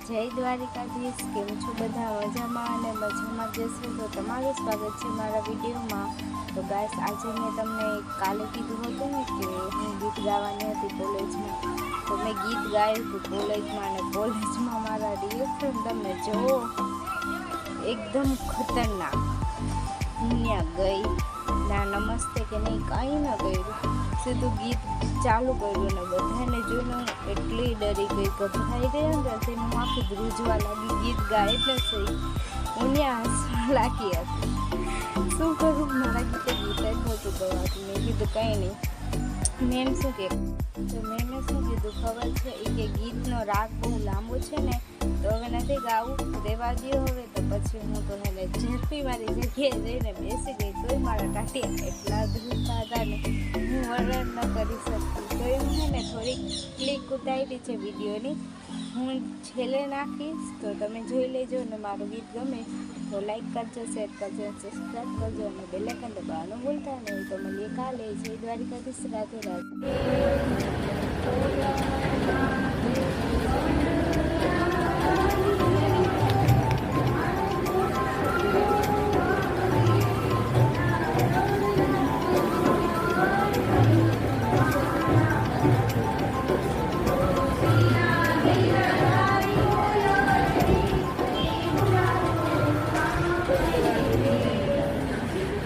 જય દ્વારિકાધીશ, કેમ છો બધા? મજામાં અને મજામાં જશો તો તમારું સ્વાગત છે મારા વિડીયોમાં. તો ગાઈસ, આજે મેં તમને કાલે કીધું હતું ને કે હું ગીત ગાવાની હતી કોલેજમાં, તો મેં ગીત ગાયું હતું કોલેજમાં, અને કોલેજમાં મારા રિએક્શન તમે જુઓ, એકદમ ખતરનાક. હું ત્યાં ગઈ ના નમસ્તે કે નહીં, કાંઈ ન કર્યું, સીધું ગીત ચાલુ કર્યું ને બધાને જોઈને એટલી ડરી ગઈ, ગભરાઈ ગઈ અંદરથી. હું આખી ધ્રુજવા લાગી, ગીત ગાય એટલે સહી હું ત્યાં હસવા લાગી હતી. શું કરું, મારા ગીતે ગીત જ નહોતું ગવાતું. મેં કીધું કંઈ નહીં. મેમ શું કે, તો મેમે શું કીધું ખબર છે, એ કે ગીતનો રાગ બહુ લાંબો છે ને, તો હવે નથી ગાવું, રહેવા દો હવે. તો પછી હું તો એને ઝડપી મારી જગ્યાએ જઈને બેસી ગઈ. તોય મારા ટાટિયા એટલા ધ્રુજતા હતા ને, હું વર્ણન ન કરી શકતી. તો એમ છે ને, થોડીક ક્લિક ઉતારી છે વિડીયોની, હું છેલ્લે નાખીશ, તો તમે જોઈ લેજો. અને મારું ગીત ગમે તો લાઈક કરજો, શેર કરજો, સબસ્ક્રાઈબ કરજો, અને બેલ આઇકન દબાવવાનું ભૂલતા નહીં. તો મળીએ કાલે. જય દ્વારિકાધીશ, રાધે રાધે.